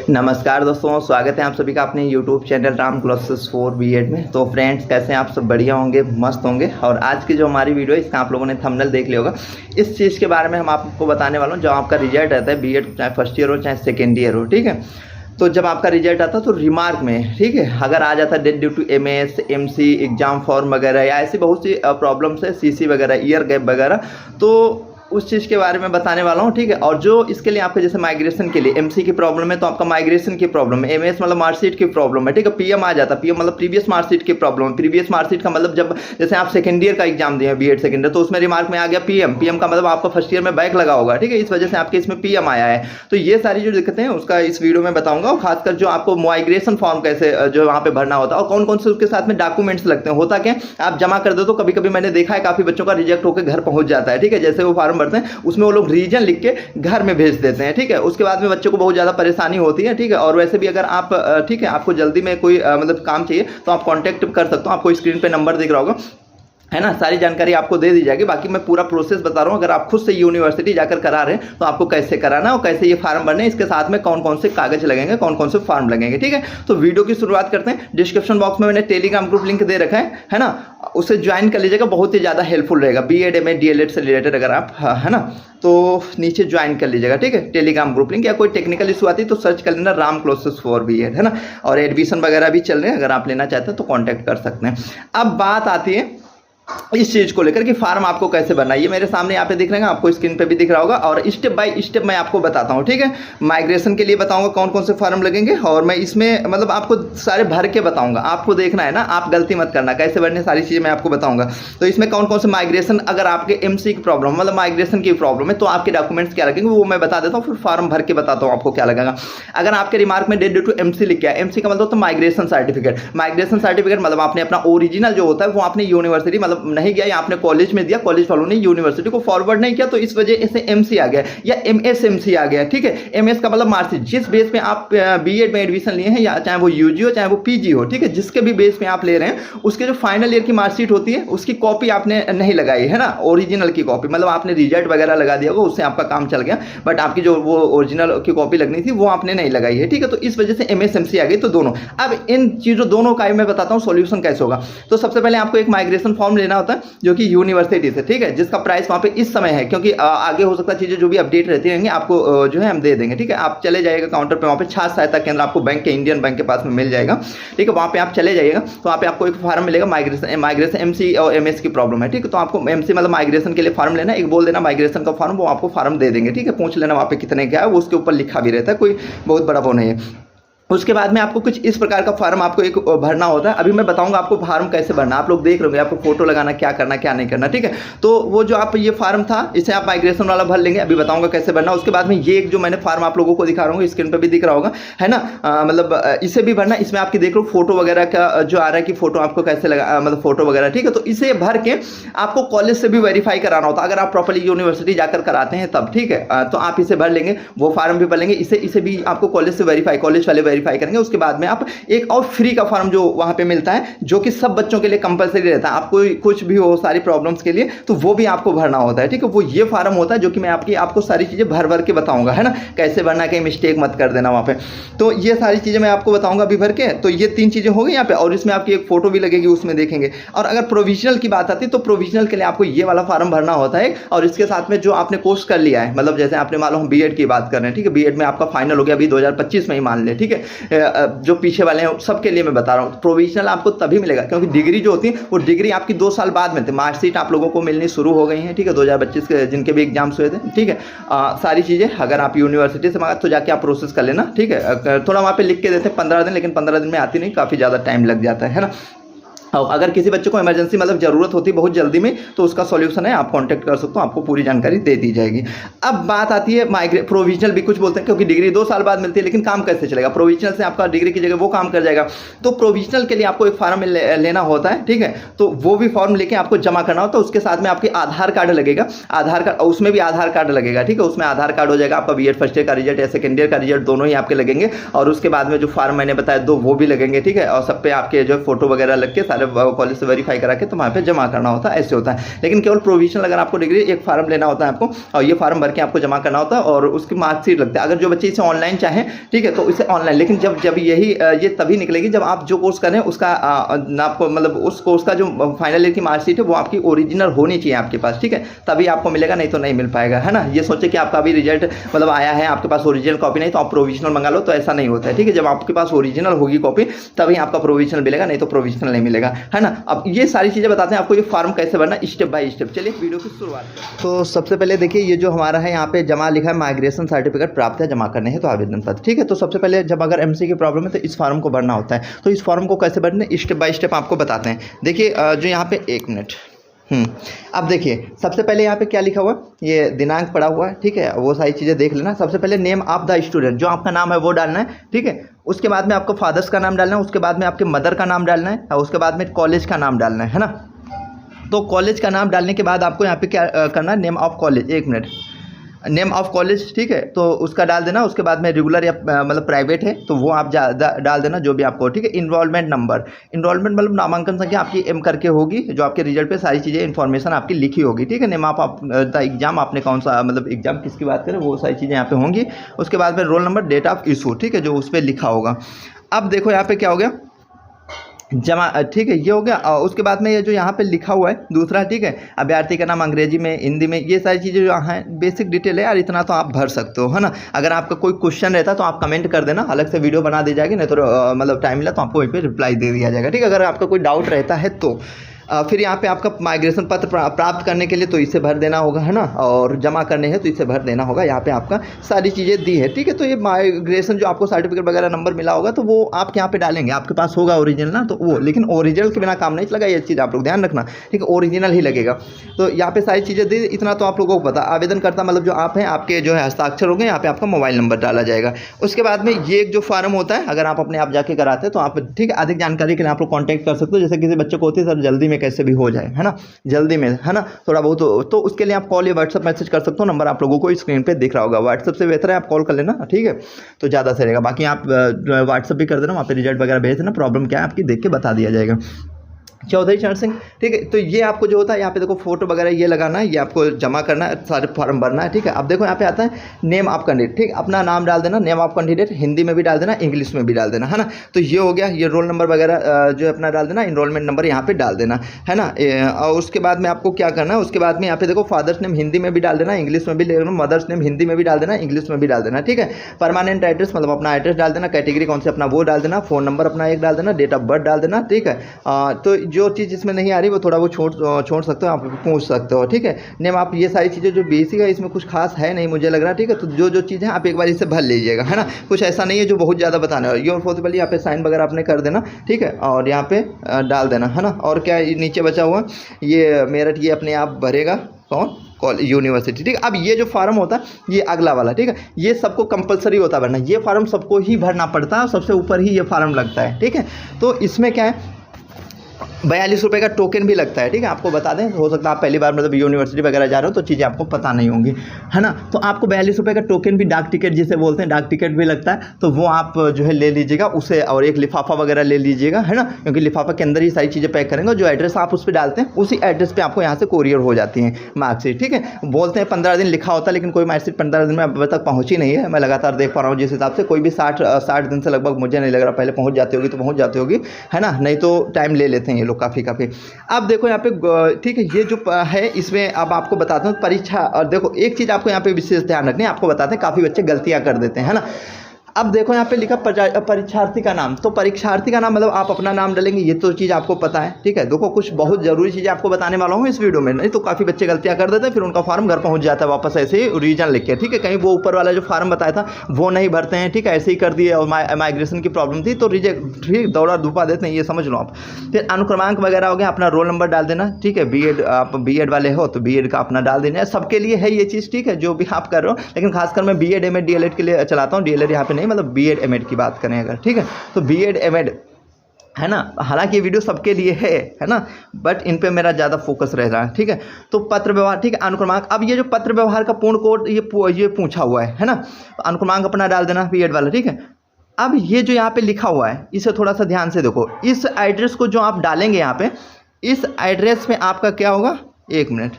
नमस्कार दोस्तों, स्वागत है आप सभी का अपने YouTube channel Ram classes for BEd में। तो फ्रेंड्स, कैसे हैं आप सब? बढ़िया होंगे, मस्त होंगे। और आज की जो हमारी वीडियो है, इसका आप लोगों ने थंबनेल देख लिया होगा। इस चीज़ के बारे में हम आपको बताने वाला हूँ। जब आपका रिजल्ट आता है बीएड, चाहे फर्स्ट ईयर हो चाहे सेकेंड ईयर हो, ठीक है, तो जब आपका रिजल्ट आता है तो रिमार्क में, ठीक है, अगर आ जाता है date due to MS, MC, exam form वगैरह या ऐसी बहुत सी प्रॉब्लम्स है, CC वगैरह, ईयर गैप वगैरह, तो उस चीज़ के बारे में बताने वाला हूँ, ठीक है। और जो इसके लिए आपके जैसे माइग्रेशन के लिए MC की प्रॉब्लम है, तो आपका माइग्रेशन की प्रॉब्लम है, MS मतलब मार्कशीट की प्रॉब्लम है, ठीक है। PM आ जाता है, PM मतलब प्रीवियस मार्कशीट की प्रॉब्लम है। प्रीवियस मार्कशीट का मतलब जब जैसे आप सेकेंड ईयर का एग्जाम दिए बीएड सेकेंड ईयर, तो उसमें रिमार्क में आ गया PM का मतलब आपका फर्स्ट ईयर में बैक लगा होगा, ठीक है, इस वजह से आपके इसमें PM आया है। तो ये सारी जो दिक्कतें हैं उसका इस वीडियो में बताऊंगा। और खासकर जो आपको माइग्रेशन फॉर्म कैसे जो वहाँ पे भरना होता है और कौन कौन से उसके साथ में डॉक्यूमेंट्स लगते हैं। होता क्या, आप जमा कर दो तो कभी कभी मैंने देखा है काफ़ी बच्चों का रिजेक्ट होकर घर पहुँच जाता है, ठीक है। जैसे वो फॉर्म भरते हैं उसमें वो रीजन लिख के घर में भेज देते हैं, ठीक है। उसके बाद में बच्चों को बहुत ज़्यादा परेशानी होती है, ठीक है। और वैसे भी अगर आप ठीक है, आपको जल्दी में कोई मतलब काम चाहिए तो आप कांटेक्ट कर सकते हो। आपको स्क्रीन पे नंबर दिख रहा होगा, है ना। सारी जानकारी आपको दे दी जाएगी। बाकी मैं पूरा प्रोसेस बता रहा हूँ। अगर आप खुद से यूनिवर्सिटी जाकर करा रहे हैं तो आपको कैसे कराना और कैसे ये फार्म भरने, इसके साथ में कौन कौन से कागज लगेंगे, कौन कौन से फॉर्म लगेंगे, ठीक है। तो वीडियो की शुरुआत करते हैं। डिस्क्रिप्शन बॉक्स में मैंने टेलीग्राम ग्रुप लिंक दे रखा है ना, उसे ज्वाइन कर लीजिएगा, बहुत ही ज़्यादा हेल्पफुल रहेगा BEd MA DLED से रिलेटेड अगर आप, है ना, तो नीचे ज्वाइन कर लीजिएगा, ठीक है। टेलीग्राम ग्रुप लिंक, या कोई टेक्निकल इशू आती है तो सर्च कर लेना राम क्लासेस फॉर BEd, है ना। और एडमिशन वगैरह भी चल रहे हैं, अगर आप लेना चाहते हैं तो कॉन्टैक्ट कर सकते हैं। अब बात आती है इस चीज को लेकर कि फार्म आपको कैसे भरना है। ये मेरे सामने यहाँ पे दिख रहे हैं, आपको स्क्रीन पे भी दिख रहा होगा। और स्टेप बाय स्टेप मैं आपको बताता हूँ, ठीक है। माइग्रेशन के लिए बताऊंगा कौन कौन से फार्म लगेंगे, और मैं इसमें मतलब आपको सारे भर के बताऊंगा। आपको देखना है ना, आप गलती मत करना, कैसे भरने सारी चीजें मैं आपको बताऊंगा। तो इसमें कौन कौन से माइग्रेशन, अगर आपके MC की प्रॉब्लम मतलब माइग्रेशन की प्रॉब्लम है तो आपके डॉक्यूमेंट्स क्या लगेंगे वो मैं बता देता हूँ, फिर फार्म भर के बताता हूँ आपको क्या लगेगा। अगर आपके रिमार्क में डेट ड्यू टू MC लिख गया, MC का मतलब तो माइग्रेशन सर्टिफिकेट। माइग्रेशन सर्टिफिकेट मतलब आपने अपना ओरिजिनल जो होता है वो आपने यूनिवर्सिटी मतलब नहीं गया, आपने कॉलेज में दिया, कॉलेज वालों ने यूनिवर्सिटी को फॉरवर्ड नहीं किया, तो इस वजह से MC आ गया या MSMC आ गया, ठीक है। MS का मतलब मार्कशीट, जिस बेस पे आप BEd में एडमिशन लिए हैं, या चाहे वो UG हो चाहे वो PG हो, ठीक है, जिसके भी बेस पे आप ले रहे हैं, उसके जो फाइनल ईयर की मार्कशीट होती है उसकी कॉपी आपने नहीं लगाई है ना, ओरिजिनल की कॉपी, मतलब आपने रिजल्ट वगैरह लगा दिया होगा, उससे आपका काम चल गया, बट आपकी जो वो ओरिजिनल की कॉपी लगनी थी वो आपने नहीं लगाई है, ठीक है। तो इस वजह से MSMC आ गई। तो दोनों, अब इन चीजों दोनों का मैं बताता हूँ सॉल्यूशन कैसे होगा। तो सबसे पहले आपको एक माइग्रेशन फॉर्म लेना होता है जो कि यूनिवर्सिटी से, ठीक है, जिसका प्राइस वहाँ पे इस समय है, क्योंकि आगे हो सकता है चीजें जो भी अपडेट रहती रहेंगी आपको जो है हम दे देंगे, ठीक है। आप चले जाइएगा काउंटर पे, वहाँ पे छात्र सहायता केंद्र आपको बैंक के, इंडियन बैंक के पास में मिल जाएगा, ठीक है। वहाँ पे आप चले जाइएगा तो वहाँ पे आपको एक फॉर्म मिलेगा, माइग्रेशन MC और MS की प्रॉब्लम है, ठीक है। तो आपको MC मतलब माइग्रेशन के लिए फॉर्म लेना, एक बोल देना माइग्रेशन का फॉर्म, वो आपको फॉर्म दे देंगे, ठीक है। पूछ लेना वहाँ पे कितने क्या है, वो उसके ऊपर लिखा भी रहता है, कोई बहुत बड़ा वो नहीं है। उसके बाद में आपको कुछ इस प्रकार का फॉर्म आपको एक भरना होता है। अभी मैं बताऊंगा आपको फॉर्म कैसे भरना, आप लोग देख रहे होंगे, आपको फोटो लगाना, क्या करना क्या नहीं करना, ठीक है। तो वो जो आप ये फॉर्म था इसे आप माइग्रेशन वाला भर लेंगे, अभी बताऊंगा कैसे भरना। उसके बाद में ये एक जो मैंने फॉर्म आप लोगों को दिखा रहा हूँ, स्क्रीन पर भी दिख रहा होगा, है ना, मतलब इसे भी भरना। इसमें आपकी देख लो फोटो वगैरह का जो आ रहा है कि फोटो आपको कैसे लगा, मतलब फोटो वगैरह, ठीक है। तो इसे भर के आपको कॉलेज से भी वेरीफाई कराना होता है, अगर आप प्रॉपरली यूनिवर्सिटी जाकर कराते हैं तब, ठीक है। तो आप इसे भर लेंगे, वो फॉर्म भी भर लेंगे, इसे भी आपको कॉलेज से वेरीफाई, कॉलेज वाले वेरीफाई करेंगे। उसके बाद में आप एक और फ्री का फॉर्म जो वहां पे मिलता है, जो कि सब बच्चों के लिए कंपलसरी रहता है, आपको कुछ भी हो सारी प्रॉब्लम्स के लिए, तो वो भी आपको भरना होता है, ठीक है। वो ये फॉर्म होता है जो कि मैं आपको सारी चीजें भर के बताऊंगा, है ना, कैसे भरना, कहीं मिस्टेक मत कर देना वहां पे। तो ये सारी चीजें मैं आपको बताऊंगा अभी भर के। तो ये 3 चीजें हो गई यहाँ पे, और इसमें आपकी एक फोटो भी लगेगी, उसमें देखेंगे। और अगर प्रोविजनल की बात आती है तो प्रोविजनल के लिए आपको ये वाला फॉर्म भरना होता है, और इसके साथ में जो आपने कोर्स कर लिया है, मतलब जैसे आपने मान लो हम BEd की बात कर रहे हैं, ठीक है, BEd में आपका फाइनल हो गया अभी 2025 में ही मान ले, ठीक है। जो पीछे वाले हैं सबके लिए मैं बता रहा हूँ, प्रोविजनल आपको तभी मिलेगा क्योंकि डिग्री जो होती है वो डिग्री आपकी 2 साल बाद मिलती है। मार्कशीट आप लोगों को मिलनी शुरू हो गई है, ठीक है, 2025 के जिनके भी एग्जाम्स हुए थे, ठीक है। सारी चीज़ें अगर आप यूनिवर्सिटी से मांगा तो जाके आप प्रोसेस कर लेना, ठीक है। थोड़ा वहाँ पे लिख के देते हैं 15 दिन, लेकिन 15 दिन में आती नहीं, काफ़ी ज़्यादा टाइम लग जाता है ना। और अगर किसी बच्चे को इमरजेंसी मतलब ज़रूरत होती है बहुत जल्दी में, तो उसका सॉल्यूशन है, आप कांटेक्ट कर सकते हो, आपको पूरी जानकारी दे दी जाएगी। अब बात आती है प्रोविजनल भी कुछ बोलते हैं, क्योंकि डिग्री 2 साल बाद मिलती है, लेकिन काम कैसे चलेगा, प्रोविजनल से आपका डिग्री की जगह वो काम कर जाएगा। तो प्रोविजनल के लिए आपको एक फॉर्म लेना होता है, ठीक है। तो वो भी फॉर्म लेके आपको जमा करना होता है। उसके साथ में आपके आधार कार्ड लगेगा, आधार कार्ड, उसमें भी आधार कार्ड लगेगा, ठीक है। उसमें आधार कार्ड हो जाएगा, आपका BEd फर्स्ट ईयर का रिजल्ट या सेकेंड ईयर का रिजल्ट दोनों ही आपके लगेंगे। और उसके बाद में जो फॉर्म मैंने बताया 2 वो भी लगेंगे, ठीक है। और सब पे आपके जो फोटो वगैरह लग के सारे सारे कॉलेज से वेरीफाई करा के तो वहाँ पे जमा करना होता है, ऐसे होता है। लेकिन केवल प्रोविजनल अगर आपको डिग्री एक फार्म लेना होता है आपको, और ये फार्म भर के आपको जमा करना होता है और उसकी मार्कशीट लगता है। अगर जो बच्चे इसे ऑनलाइन चाहें, ठीक है, तो इसे ऑनलाइन, लेकिन जब ये तभी निकलेगी जब आप जो कोर्स कर रहे हैं उसका आपको मतलब उस कोर्स का जो फाइनल ईयर की मार्कशीट है वो आपकी ओरिजिनल होनी चाहिए आपके पास, ठीक है, तभी आपको मिलेगा, नहीं तो नहीं मिल पाएगा, है ना। ये सोचे कि आपका अभी रिजल्ट मतलब आया है, आपके पास ओरिजिनल कॉपी नहीं तो आप प्रोविजनल मंगा लो, तो ऐसा नहीं होता है, ठीक है। जब आपके पास ओरिजिनल होगी कॉपी तभी आपका प्रोविजनल मिलेगा, नहीं तो प्रोविजनल नहीं मिलेगा, है ना। अब ये सारी चीज़ें बताते हैं आपको ये फॉर्म कैसे भरना स्टेप बाय स्टेप। चलिए वीडियो की शुरुआत करते हैं। तो सबसे पहले देखिए ये जो हमारा है यहाँ पे जमा लिखा है माइग्रेशन सर्टिफिकेट प्राप्त है, जमा करने हैं तो आवेदन पत्र, ठीक है। तो सबसे पहले जब अगर एमसी की प्रॉब्लम है तो इस फॉर्म को भरना होता है। तो इस फॉर्म को कैसे भरना है स्टेप बाय स्टेप आपको बताते हैं। देखिए जो यहाँ पे 1 मिनट अब देखिए सबसे पहले यहाँ पे क्या लिखा हुआ है, ये दिनांक पड़ा हुआ है, ठीक है, वो सारी चीज़ें देख लेना। सबसे पहले नेम ऑफ द स्टूडेंट, जो आपका नाम है वो डालना है, ठीक है। उसके बाद में आपको फादर्स का नाम डालना है, उसके बाद में आपके मदर का नाम डालना है, और उसके बाद में कॉलेज का नाम डालना है ना। तो कॉलेज का नाम डालने के बाद आपको यहाँ पे क्या करना है, name of college, 1 minute, name of college, ठीक है, तो उसका डाल देना। उसके बाद में रेगुलर या मतलब प्राइवेट है तो वो आप डाल देना जो भी आपको, ठीक है। इनरोलमेंट नंबर, इनरोलमेंट मतलब नामांकन संख्या आपकी एम करके होगी, जो आपके रिजल्ट पे सारी चीज़ें इन्फॉर्मेशन आपकी लिखी होगी, ठीक है। नेम ऑफ द एग्जाम, आपने कौन सा मतलब एग्जाम किसकी बात करें वो सारी चीज़ें यहाँ पे होंगी। उसके बाद में roll number, date of issue, ठीक है, जो उस पर लिखा होगा। अब देखो यहाँ पे क्या हो गया, जमा, ठीक है, ये हो गया। और उसके बाद में ये जो यहाँ पे लिखा हुआ है दूसरा, ठीक है, अभ्यर्थी का नाम अंग्रेजी में, हिंदी में, ये सारी चीज़ें जो हैं बेसिक डिटेल है यार, इतना तो आप भर सकते हो, है ना। अगर आपका कोई क्वेश्चन रहता तो आप कमेंट कर देना, अलग से वीडियो बना दी जाएगी, नहीं तो मतलब टाइम मिला तो आपको वहीं पे रिप्लाई दे दिया जाएगा, ठीक है। अगर आपका कोई डाउट रहता है तो फिर यहाँ पे आपका माइग्रेशन पत्र प्राप्त करने के लिए तो इसे भर देना होगा, है ना, और जमा करने हैं तो इसे भर देना होगा। यहाँ पे आपका सारी चीज़ें दी है, ठीक है। तो ये माइग्रेशन जो आपको सर्टिफिकेट वगैरह नंबर मिला होगा तो वो आप यहाँ पे डालेंगे, आपके पास होगा ओरिजिनल ना, तो वो, लेकिन ओरिजिनल के बिना काम नहीं चलेगा, ये चीज़ आप लोग ध्यान रखना, ठीक है, ओरिजिनल ही लगेगा। तो यहाँ पे सारी चीज़ें दी, इतना तो आप लोगों को पता। आवेदनकर्ता मतलब जो आप हैं, आपके जो है हस्ताक्षर होंगे, यहाँ पे आपका मोबाइल नंबर डाला जाएगा। उसके बाद में ये एक जो फॉर्म होता है, अगर आप अपने आप जाके कराते हैं तो आप, ठीक है, अधिक जानकारी के लिए आप लोग कॉन्टैक्ट कर सकते हो। जैसे किसी बच्चे को होती है सर जल्दी में कैसे भी हो जाए, है ना, जल्दी में, है ना, थोड़ा बहुत, तो उसके लिए आप कॉल या व्हाट्सएप मैसेज कर सकते हो। नंबर आप लोगों को स्क्रीन पे दिख रहा होगा। व्हाट्सएप से बेहतर है आप कॉल कर लेना, ठीक है, तो ज़्यादा सही रहेगा। बाकी आप व्हाट्सएप भी कर देना, वहाँ पे रिजल्ट वगैरह भेज देना, प्रॉब्लम क्या है आपकी देख के बता दिया जाएगा। चौधरी चरण सिंह, ठीक है। तो ये आपको जो होता है यहाँ पे देखो फोटो वगैरह ये लगाना है, ये आपको जमा करना है, सारे फॉर्म भरना है, ठीक है। अब देखो यहाँ पे आता है नेम ऑफ कैंडिडेट, ठीक, अपना नाम डाल देना, नेम ऑफ कैंडिडेट हिंदी में भी डाल देना, इंग्लिश में भी डाल देना, है ना। तो ये हो गया, ये रोल नंबर वगैरह जो है अपना डाल देना, इनरोलमेंट नंबर यहाँ पे डाल देना, है ना। और उसके बाद में आपको क्या करना है, उसके बाद में यहाँ पे देखो फादर्स नेम हिंदी में भी डाल देना, इंग्लिश में भी ले लेना, मदर्स नेम हिंदी में भी डाल देना, इंग्लिश में भी डाल देना, ठीक है। परमानेंट एड्रेस मतलब अपना एड्रेस डाल देना, कैटेगरी कौन से अपना वो डाल देना, फ़ोन नंबर अपना एक डाल देना, डेट ऑफ बर्थ डाल देना, ठीक है। तो जो चीज़ इसमें नहीं आ रही वो थोड़ा वो छोड़ सकते हो, आप पूछ सकते हो, ठीक है। नेम आप ये सारी चीज़ें जो बेसिक है, इसमें कुछ खास है नहीं मुझे लग रहा है, ठीक है। तो जो चीज़ें आप एक बार इसे भर लीजिएगा, है ना, कुछ ऐसा नहीं है जो बहुत ज़्यादा बताना है। योर पॉसिबल यहाँ पे साइन वगैरह आपने कर देना, ठीक है, और यहाँ पे डाल देना, है ना। और क्या नीचे बचा हुआ ये मेरठ, ये अपने आप भरेगा कौन, कॉलेज यूनिवर्सिटी, ठीक है। अब ये जो फार्म होता है ये अगला वाला, ठीक है, ये सबको कंपलसरी होता है भरना, ये फार्म सबको ही भरना पड़ता है और सबसे ऊपर ही ये फार्म लगता है, ठीक है। तो इसमें क्या है 42 रुपये का टोकन भी लगता है, ठीक है। आपको बता दें, हो सकता है आप पहली बार मतलब यूनिवर्सिटी वगैरह जा रहे हो तो चीज़ें आपको पता नहीं होंगी, है ना। तो आपको 42 रुपये का टोकन भी, डाक टिकट जिसे बोलते हैं, डाक टिकट भी लगता है, तो वो आप जो है ले लीजिएगा उसे, और एक लिफाफा वगैरह ले लीजिएगा, है ना, क्योंकि लिफाफा के अंदर ही सारी चीज़ें पैक करेंगे। जो एड्रेस आप उस पर डालते हैं उसी एड्रेस पर आपको यहाँ से कोरियर हो जाती है मार्कशीट, ठीक है। बोलते हैं 15 दिन लिखा होता है, लेकिन कोई मार्कशीट 15 दिन में अब तक पहुँची नहीं है। मैं लगातार देख पा रहा हूँ जिस हिसाब से, कोई भी 60 दिन से लगभग मुझे नहीं लग रहा, पहले पहुँच जाती होगी तो पहुँच जाती होगी, है ना, नहीं तो टाइम ले लेते हैं ये लोग काफ़ी। अब देखो यहाँ पे, ठीक है, ये जो है इसमें अब आपको बताता हूँ परीक्षा। और देखो एक चीज़ आपको यहाँ पे विशेष ध्यान रखनी है, आपको बताते हैं काफ़ी बच्चे गलतियाँ कर देते हैं, है ना। अब देखो यहाँ पे लिखा परीक्षार्थी का नाम, तो परीक्षार्थी का नाम मतलब आप अपना नाम डालेंगे, ये तो चीज़ आपको पता है, ठीक है। देखो कुछ बहुत ज़रूरी चीज़ें आपको बताने वाला हूँ इस वीडियो में, नहीं तो काफ़ी बच्चे गलतियाँ कर देते हैं, फिर उनका फॉर्म घर पहुँच जाता है वापस ऐसे ही रीजन लिख के, ठीक है। कहीं वो ऊपर वाला जो फॉर्म बताया था वो नहीं भरते हैं, ठीक है, ऐसे ही कर दिए, और माइग्रेशन की प्रॉब्लम थी तो रिजेक्ट, ठीक, दौड़ा धूपा देते हैं, ये समझ लो आप। फिर अनुक्रमांक वगैरह हो गया, अपना रोल नंबर डाल देना, ठीक है। बीएड, आप बीएड वाले हो तो बीएड का अपना डाल देना, सबके लिए है ये चीज़, ठीक है, जो भी आप कर रहे हो। लेकिन खासकर मैं बीएड एमएड डीएलएड के लिए चलाता हूँ, डीएलएड यहाँ पे नहीं, मतलब बीएड एमएड की बात करें अगर, ठीक है, तो बीएड एमएड, है ना। हालांकि ये वीडियो सबके लिए है ना, बट इन पे मेरा ज़्यादा फोकस रह रहा है, ठीक है। तो पत्र व्यवहार, ठीक है, अनुक्रमांक। अब ये जो पत्र व्यवहार का पूर्ण कोड ये पूछा हुआ है ना, अनुक्रमांक अपना डाल देना बीएड वाला, ठीक है। अब ये जो यहाँ पे लिखा हुआ है इसे थोड़ा सा ध्यान से देखो। इस एड्रेस को जो आप डालेंगे यहाँ पे, इस एड्रेस में आपका क्या होगा, 1 मिनट,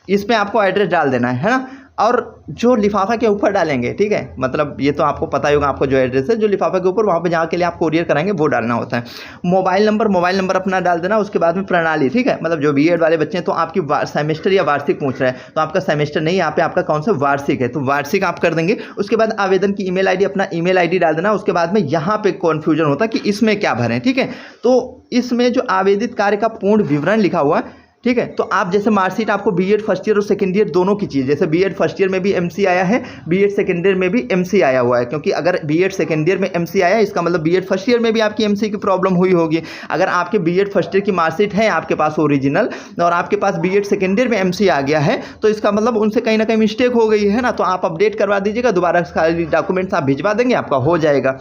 इसमें आपको एड्रेस डाल देना है ना। और जो लिफाफा के ऊपर डालेंगे, ठीक है, मतलब ये तो आपको पता ही होगा, आपको जो एड्रेस है जो लिफाफा के ऊपर वहाँ पे जहाँ के लिए आप कोरियर कराएंगे वो डालना होता है। मोबाइल नंबर अपना डाल देना। उसके बाद में प्रणाली, ठीक है, मतलब जो बीएड वाले बच्चे हैं तो आपकी सेमेस्टर या वार्षिक पूछ रहे हैं, तो आपका सेमेस्टर नहीं, यहाँ पे आपका कौन सा वार्षिक है, तो वार्षिक आप कर देंगे। उसके बाद आवेदन की ईमेल आईडी, अपना ईमेल आईडी डाल देना। उसके बाद में यहाँ पे कन्फ्यूजन होता है कि इसमें क्या भरें, ठीक है, तो इसमें जो आवेदित कार्य का पूर्ण विवरण लिखा हुआ है, ठीक है, तो आप जैसे मार्कशीट आपको बीएड फर्स्ट ईयर और सेकंड ईयर दोनों की चीज़, जैसे बीएड फर्स्ट ईयर में भी एमसी आया है, बीएड सेकंड ईयर में भी एमसी आया हुआ है, क्योंकि अगर बीएड सेकंड ईयर में एमसी आया है इसका मतलब बीएड फर्स्ट ईयर में भी आपकी एमसी की प्रॉब्लम हुई होगी। अगर आपके बीएड फर्स्ट ईयर की मार्कशीट है आपके पास ओरिजिनल और आपके पास बीएड सेकंड ईयर में एमसी आ गया है, तो इसका मतलब उनसे कहीं ना कहीं मिस्टेक हो गई है ना, तो आप अपडेट करवा दीजिएगा, दोबारा सारे डॉक्यूमेंट्स आप भिजवा देंगे, आपका हो जाएगा।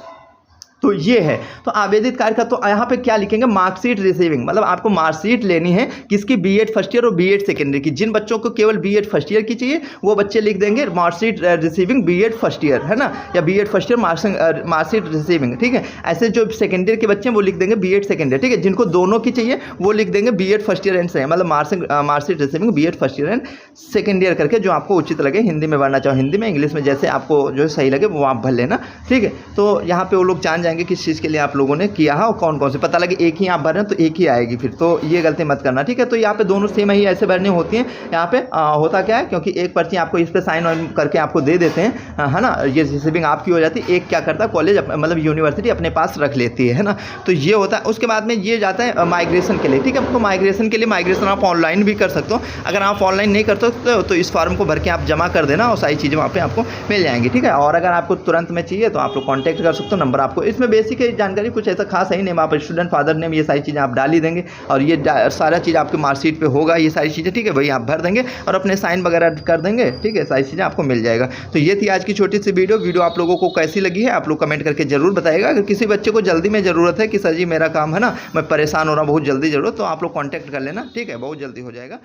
तो ये है, तो आवेदित कार्य का तो यहाँ पे क्या लिखेंगे, मार्कशीट रिसीविंग, मतलब आपको मार्कशीट लेनी है किसकी, बीएड फर्स्ट ईयर और बीएड सेकेंड ईयर की। जिन बच्चों को केवल बीएड फर्स्ट ईयर की चाहिए वो बच्चे लिख देंगे marksheet receiving BEd first year, है ना, या BEd first year marksheet receiving, ठीक है। ऐसे जो सेकेंड ईयर के बच्चे हैं वो लिख देंगे बीएड सेकेंड ईयर, ठीक है। जिनको दोनों की चाहिए वो लिख देंगे BEd first year and second, मतलब marksheet receiving BEd first year and second year करके, जो आपको उचित लगे, हिंदी में भरना चाहो हिंदी में, इंग्लिश में, जैसे आपको जो सही लगे वो आप भर लेना, ठीक है। तो यहाँ पे वो लोग जान जाएंगे किस चीज़ के लिए आप लोगों ने किया है और कौन कौन से, पता लगे एक ही आप भर रहे हैं तो एक ही आएगी फिर, तो ये गलती मत करना, ठीक है। तो यहाँ पे दोनों सेम ही ऐसे भरनी होती हैं। यहाँ पे होता क्या है, क्योंकि एक पर्ची आपको इस पर साइन करके आपको दे देते हैं, है ना, ये रिसीविंग आपकी हो जाती है, एक क्या करता है कॉलेज मतलब यूनिवर्सिटी अपने पास रख लेती है ना, तो ये होता है। उसके बाद में ये जाता है माइग्रेशन के लिए, ठीक है। तो माइग्रेशन के लिए, माइग्रेशन आप ऑनलाइन भी कर सकते हो, अगर आप ऑनलाइन नहीं कर सकते हो तो इस फॉर्म को भर के आप जमा कर देना और सारी चीज़ें वहाँ पे आपको मिल जाएंगी, ठीक है। और अगर आपको तुरंत में चाहिए तो आप लोग कॉन्टैक्ट कर सकते हो, नंबर आपको इसमें बेसिक जानकारी कुछ ऐसा खास है नेम, आप स्टूडेंट फादर नेम, ये सारी चीज़ें आप डाल ही देंगे और ये सारा चीज़ आपके मार्कशीट पे होगा, ये सारी चीज़ें, ठीक है, वही आप भर देंगे और अपने साइन वगैरह कर देंगे, ठीक है, सारी चीज़ें आपको मिल जाएगा। तो ये थी आज की छोटी सी वीडियो आप लोगों को कैसी लगी है आप लोग कमेंट करके जरूर बताइएगा। अगर किसी बच्चे को जल्दी में ज़रूरत है कि सर जी मेरा काम है ना, मैं परेशान हो रहा हूँ बहुत जल्दी ज़रूरत, तो आप लोग कॉन्टैक्ट कर लेना, ठीक है, बहुत जल्दी हो जाएगा।